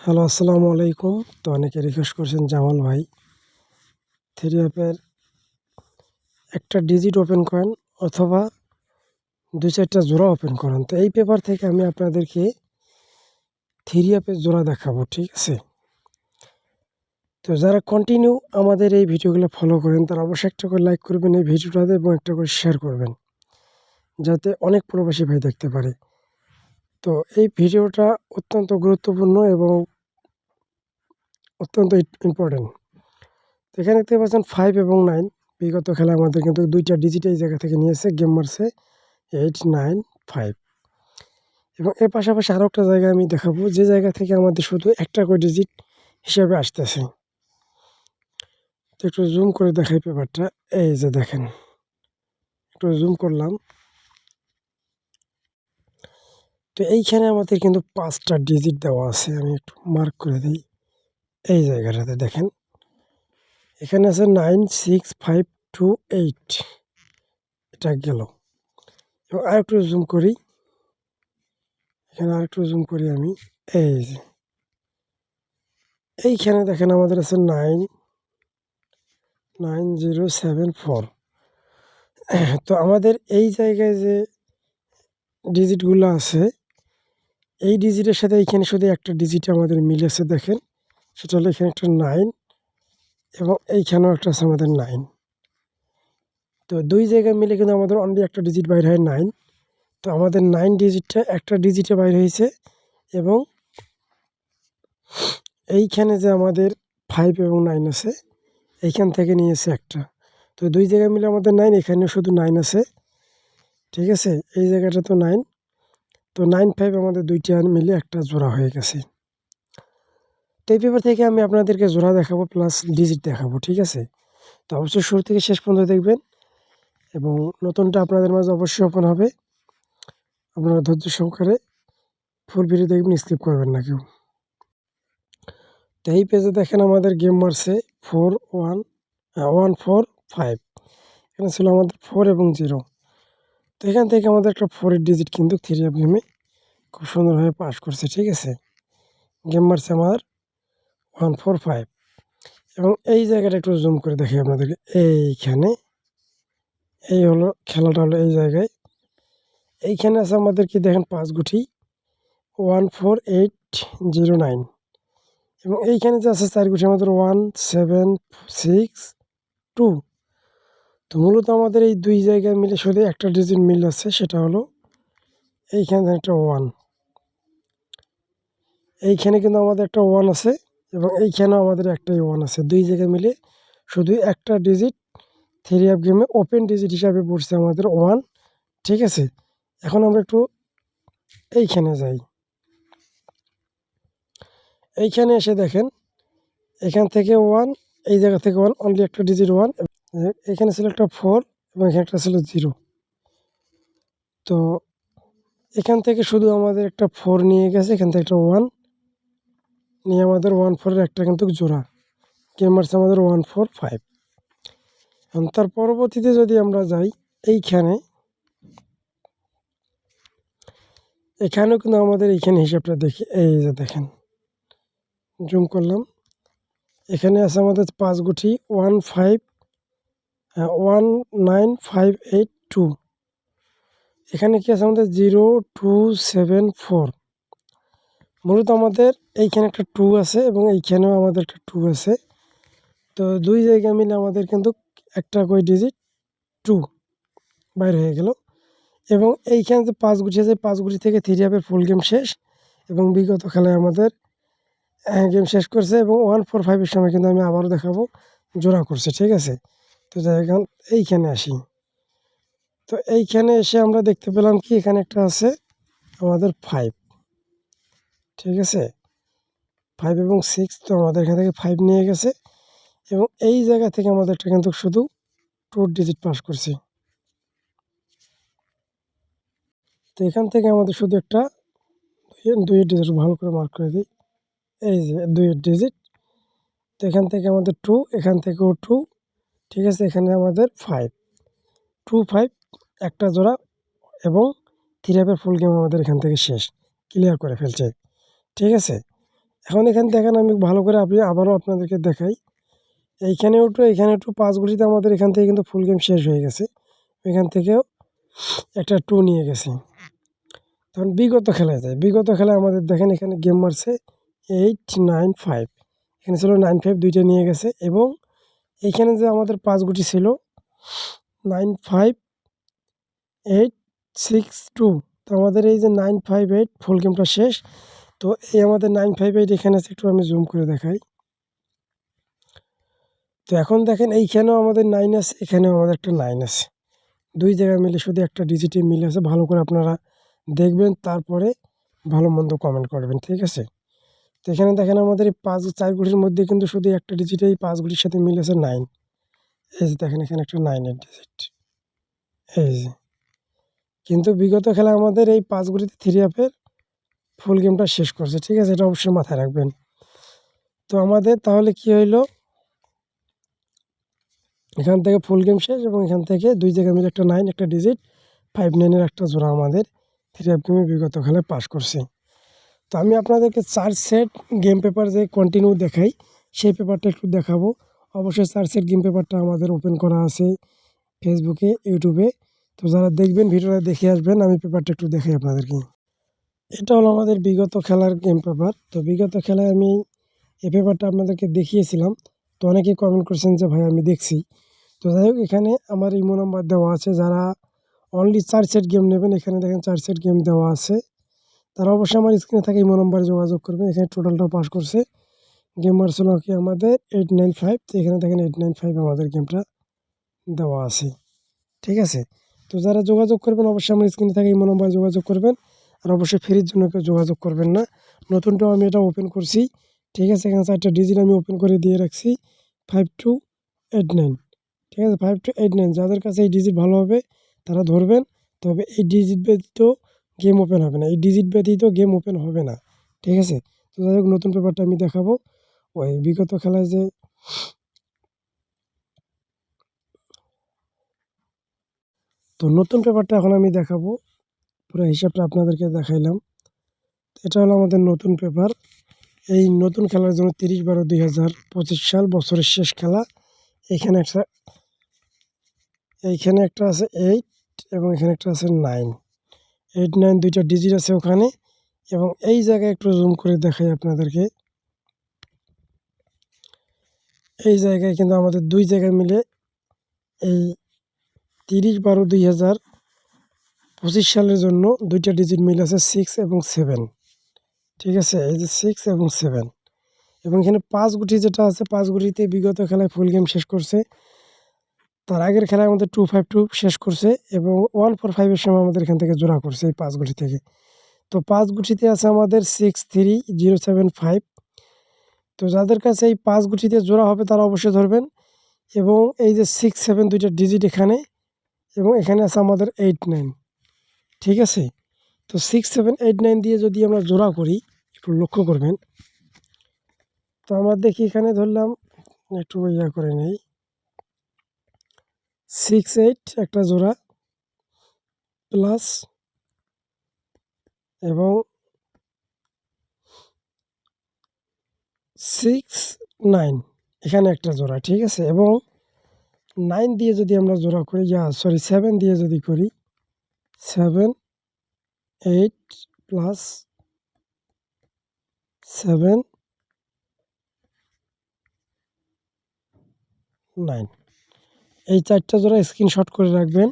Hello, আসসালামু আলাইকুম। তো অনেকে রিকোয়েস্ট করছেন জামাল ভাই, থ্রি অ্যাপের একটা ডিজিট ওপেন করেন অথবা ২-৪টা জোড়া ওপেন করেন। তো এই পেপার থেকে আমি আপনাদেরকে থ্রি অ্যাপের জোড়া দেখাবো, ঠিক আছে? তো যারা কন্টিনিউ আমাদের এই ভিডিওগুলো ফলো করেন তারা অবশ্যই একটা করে লাইক করবেন এই ভিডিওটাতে এবং একটা করে শেয়ার করবেন, যাতে অনেক প্রবাসী ভাই দেখতে পারে। তো এই ভিডিওটা অত্যন্ত গুরুত্বপূর্ণ এবং অত্যন্ত ইম্পর্টেন্ট। এখানে দেখতে পাচ্ছেন 5 এবং 9 বিগত খেলায় আমাদের কিন্তু 2টা ডিজিট এই জায়গা থেকে নিয়েছে, গেম মারছে 8, 9, 5 এবং এর পাশাপাশি আরও একটা জায়গা আমি দেখাবো যে জায়গা থেকে আমাদের শুধু একটা করে ডিজিট হিসাবে আসতেছে। তো একটু জুম করে দেখাই পেপারটা, এই যে দেখেন, একটু জুম করলাম। তো এইখানে আমাদের কিন্তু 5টা ডিজিট দেওয়া আছে, আমি একটু মার্ক করে দিই। এই জায়গাটাতে দেখেন, এখানে আছে 9, 6, 5, 2, 8, এটা গেল। এবং আরেকটু জুম করি, এখানে আরেকটু জুম করি আমি, এই যে এইখানে দেখেন আমাদের আছে 9, 9074। তো আমাদের এই জায়গায় যে ডিজিটগুলো আছে, এই ডিজিটের সাথে এইখানে শুধু একটা ডিজিট আমাদের মিলেছে দেখেন, সেটা হলো এখানে একটা 9 এবং এইখানেও একটা আছে আমাদের 9। তো দুই জায়গায় মিলে কিন্তু আমাদের অনলি একটা ডিজিট বাইর হয় 9। তো আমাদের 9 ডিজিটটা একটা ডিজিটে বাইর হয়েছে এবং এইখানে যে আমাদের 5 এবং 9 আছে, এইখান থেকে নিয়েছে একটা। তো দুই জায়গায় মিলে আমাদের 9, এখানে শুধু 9 আছে, ঠিক আছে? এই জায়গাটা তো 9। তো 9, 5 আমাদের দুইটা মিলে একটা জোড়া হয়ে গেছে। তো এই পেপার থেকে আমি আপনাদেরকে জোড়া দেখাবো প্লাস ডিজিট দেখাবো, ঠিক আছে? তো অবশ্যই শুরু থেকে শেষ পর্যন্ত দেখবেন এবং নতুনটা আপনাদের মাঝে অবশ্যই ওপেন হবে। আপনারা ধৈর্য সহকারে ফুল ভিডিও দেখবেন, স্কিপ করবেন না কেউ। তো এই পেজে দেখেন আমাদের গেম মারছে 4, 1, 1, 4, 5। এখানে ছিল আমাদের 4 এবং 0। তো এখান থেকে আমাদের একটা 4-এর ডিজিট কিন্তু থ্রি অ্যাপ গেমে খুব সুন্দরভাবে পাস করছে, ঠিক আছে? গেম মারছে আমার 1, 4, 5 এবং এই জায়গাটা একটু জুম করে দেখি আপনাদেরকে। এইখানে এই হলো খেলাটা, হলো এই জায়গায়। এইখানে আছে আমাদের কি দেখেন 5 গুটি 14809 এবং এইখানে যে আছে 4 গুটি আমাদের 1762। তো মূলত আমাদের এই দুই জায়গায় মিলে শুধু একটা ডিজিট মিল আছে, সেটা হলো এইখানে একটা 1। এইখানে কিন্তু আমাদের একটা 1 আছে এবং এইখানেও আমাদের একটাই 1 আছে। দুই জায়গায় মিলে শুধু একটা ডিজিট থ্রি অ্যাপ গেমে ওপেন ডিজিট হিসাবে পড়ছে আমাদের 1, ঠিক আছে? এখন আমরা একটু এইখানে যাই। এইখানে এসে দেখেন, এখান থেকে 1, এই জায়গা থেকে 1, অনলি একটা ডিজিট 1। এখানে ছিল একটা 4 এবং এখানে একটা ছিল 0। তো এখান থেকে শুধু আমাদের একটা 4 নিয়ে গেছে, এখান থেকে একটা 1 নিয়ে আমাদের 1, 4-এর একটা কিন্তু জোড়া। গেম মারছে আমাদের 1, 4, 5। এখন তার পরবর্তীতে যদি আমরা যাই এইখানে, এখানেও কিন্তু আমাদের এইখানে হিসাবটা দেখি, এই যে দেখেন, জুম করলাম। এখানে আছে আমাদের 5 গুটি 19582। এখানে কি আছে আমাদের 0274। মূলত আমাদের এইখানে একটা 2 আছে এবং এইখানেও আমাদের একটা 2 আছে। তো দুই জায়গা মিলে আমাদের কিন্তু একটা করে ডিজিট 2 বাইর হয়ে গেল এবং এইখানে যে 5 গুটি আছে, 5 গুটি থেকে থ্রি অ্যাপের ফুল গেম শেষ এবং বিগত খেলায় আমাদের গেম শেষ করছে এবং 145-এর সময় কিন্তু আমি আবারও দেখাবো জোড়া করছে, ঠিক আছে? তো যাই এখন এইখানে আসি। তো এইখানে এসে আমরা দেখতে পেলাম কি এখানে একটা আছে আমাদের 5, ঠিক আছে? 5 এবং 6। তো আমাদের এখান থেকে 5 নিয়ে গেছে এবং এই জায়গা থেকে আমাদেরটা কিন্তু শুধু 2 ডিজিট পাস করছি। তো এখান থেকে আমাদের শুধু একটা 2-এর ডিজিট ভালো করে মার্ক করে দিই, এই যে 2-এর ডিজিট। তো এখান থেকে আমাদের 2, এখান থেকেও 2, ঠিক আছে? এখানে আমাদের 5, 2, 5 একটা জোড়া এবং থ্রি অ্যাপের ফুল গেম আমাদের এখান থেকে শেষ, ক্লিয়ার করে ফেলছে, ঠিক আছে? এখন এখানে দেখেন আমি ভালো করে আবারও আপনাদেরকে দেখাই। এইখানেও একটু 5 গুটিতে আমাদের এখান থেকে কিন্তু ফুল গেম শেষ হয়ে গেছে। এখান থেকেও একটা 2 নিয়ে গেছে। তখন বিগত খেলায় যায়। বিগত খেলায় আমাদের দেখেন এখানে গেম মারছে 8, 9, 5। এখানে ছিল 9, 5 দুইটা নিয়ে গেছে এবং এইখানে যে আমাদের 5 গুটি ছিল 9, 5, 8, 6, 2। তো আমাদের এই যে 9, 5, 8 ফুল গেমটা শেষ। তো এই আমাদের 9, 5, 8 এখানে আছে, একটু আমি জুম করে দেখাই। তো এখন দেখেন এইখানেও আমাদের 9 আছে, এখানেও আমাদের একটা 9 আছে। দুই জায়গায় মিলে শুধু একটা ডিজিটে মিল আছে। ভালো করে আপনারা দেখবেন, তারপরে ভালো মন্দ কমেন্ট করবেন, ঠিক আছে? তো এখানে দেখেন আমাদের এই 4 গুটির মধ্যে কিন্তু শুধু একটা ডিজিট এই 5 গুটির সাথে মিল আছে 9। এই যে দেখেন এখানে একটা 9 এর ডিজিট, এই যে। কিন্তু বিগত খেলায় আমাদের এই 5 গুটিতে 3 আপের ফুল গেমটা শেষ করছে, ঠিক আছে? এটা অবশ্যই মাথায় রাখবেন। তো আমাদের তাহলে কি হইলো, এখান থেকে ফুল গেম শেষ এবং এখান থেকে দুই জায়গায় মিলে একটা 9, একটা ডিজিট 5, 9 এর একটা জোড়া আমাদের 3 আপ গেমে বিগত খেলায় পাস করছে। তো আমি আপনাদেরকে 4 সেট গেম পেপার যে কন্টিনিউ দেখাই, সেই পেপারটা একটু দেখাবো। অবশ্যই 4 সেট গেম পেপারটা আমাদের ওপেন করা আছে ফেসবুকে, ইউটিউবে। তো যারা দেখবেন ভিডিওটা দেখে আসবেন। আমি পেপারটা একটু দেখাই আপনাদেরকে। এটা হলো আমাদের বিগত খেলার গেম পেপার। তো বিগত খেলায় আমি এই পেপারটা আপনাদেরকে দেখিয়েছিলাম। তো অনেকেই কমেন্ট করছেন যে ভাই আমি দেখছি। তো যাই হোক, এখানে আমার ইমো নাম্বার দেওয়া আছে। যারা অনলি 4 সেট গেম নেবেন, এখানে দেখেন 4 সেট গেম দেওয়া আছে। তারা অবশ্যই আমার স্ক্রিনে থাকা ইমো নাম্বারে যোগাযোগ করবেন। এখানে টোটালটাও পাস করছে। গেম মারছিল কি আমাদের 895। তো এখানে দেখেন 895 আমাদের গেমটা দেওয়া আছে, ঠিক আছে? তো যারা যোগাযোগ করবেন অবশ্যই আমার স্ক্রিনে থাকা ইমো নাম্বারে যোগাযোগ করবেন। আর অবশ্যই ফ্রির জন্য কেউ যোগাযোগ করবেন না। নতুনটাও আমি এটা ওপেন করছি, ঠিক আছে? এখানে 4টা ডিজিট আমি ওপেন করে দিয়ে রাখছি 5289, ঠিক আছে? 5289। যাদের কাছে এই ডিজিট ভালো হবে তারা ধরবেন। তবে এই ডিজিট ব্যতীত গেম ওপেন হবে না, এই ডিজিট ব্যতীত গেম ওপেন হবে না, ঠিক আছে? তো যাই হোক, নতুন পেপারটা আমি দেখাবো। ওই বিগত খেলায় যে তো নতুন পেপারটা এখন আমি দেখাবো। পুরো হিসাবটা আপনাদেরকে দেখাইলাম। এটা হলো আমাদের নতুন পেপার। এই নতুন খেলার জন্য 30/12/2025 সাল বছরের শেষ খেলা। এইখানে একটা আছে 8 এবং এখানে একটা আছে 9। 8, 9 দুইটা ডিজিট আছে ওখানে। এবং এই জায়গায় একটু জুম করে দেখাই আপনাদেরকে। এই জায়গায় কিন্তু আমাদের দুই জায়গায় মিলে এই 30/12/2025 সালের জন্য দুইটা ডিজিট মিল আছে 6 এবং 7, ঠিক আছে? এই যে 6 এবং 7। এবং এখানে 5 গুটি যেটা আছে, 5 গুটিতে বিগত খেলায় ফুল গেম শেষ করছে। তার আগের খেলায় আমাদের 252 শেষ করছে এবং 145 এর সময় আমাদের এখান থেকে জোড়া করছে এই 5 গুটি থেকে। তো 5 গুটিতে আছে আমাদের 63075। তো যাদের কাছে এই 5 গুটিতে জোড়া হবে তারা অবশ্যই ধরবেন। এবং এই যে 6, 7 দুইটা ডিজিট এখানে এবং এখানে আছে আমাদের 8, 9, ঠিক আছে? তো 6, 7, 8, 9 দিয়ে যদি আমরা জোড়া করি, একটু লক্ষ্য করবেন। তো আমরা দেখি এখানে ধরলাম, একটু করে নেই। 6, 8 একটা জোড়া প্লাস এবং 6, 9 এখানে একটা জোড়া, ঠিক আছে? এবং 9 দিয়ে যদি আমরা জোড়া করি, 7 দিয়ে যদি করি, 7, 8 প্লাস 7, 9, এই 4টা জোড়া স্ক্রিনশট করে রাখবেন।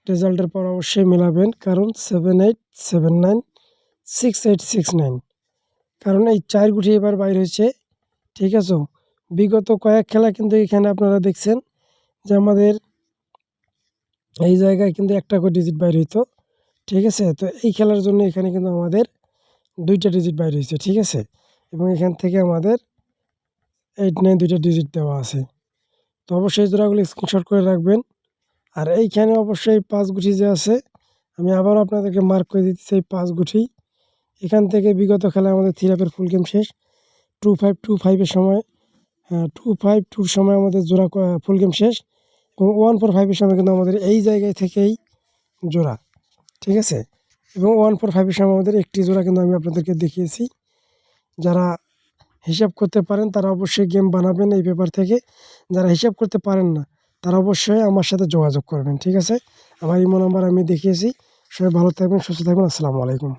রেজাল্টের পর অবশ্যই মেলাবেন, কারণ 7, 8, 7, 9, 6, 8, 6, 9, কারণ এই 4 গুটি এবার বাইর হয়েছে, ঠিক আছে? বিগত কয়েক খেলা কিন্তু এখানে আপনারা দেখছেন যে আমাদের এই জায়গায় কিন্তু একটা করে ডিজিট বাইর হইতো, ঠিক আছে? তো এই খেলার জন্য এখানে কিন্তু আমাদের 2টা ডিজিট বাইর হয়েছে, ঠিক আছে? এবং এখান থেকে আমাদের 8, 9 দুইটা ডিজিট দেওয়া আছে। তো অবশ্যই জোড়াগুলো স্ক্রিনশট করে রাখবেন। আর এইখানে অবশ্যই 5 গুটি যে আছে, আমি আবারও আপনাদেরকে মার্ক করে দিতেছি এই 5 গুটি। এখান থেকে বিগত খেলায় আমাদের 3 আপের ফুল গেম শেষ। 2525 এর সময় 252 র সময় আমাদের জোড়া ফুল গেম শেষ এবং 145 এর সময় কিন্তু আমাদের এই জায়গায় থেকেই জোড়া, ঠিক আছে? এবং 145 এর সময় আমাদের একটি জোড়া কিন্তু আমি আপনাদেরকে দেখিয়েছি যারা হিসাব করতে পারেন তারা অবশ্যই গেম বানাবেন এই পেপার থেকে। যারা হিসাব করতে পারেন না তারা অবশ্যই আমার সাথে যোগাযোগ করবেন, ঠিক আছে? আমার ইমো নাম্বার আমি দেখিয়েছি। সবাই ভালো থাকবেন, সুস্থ থাকবেন। আসসালামু আলাইকুম।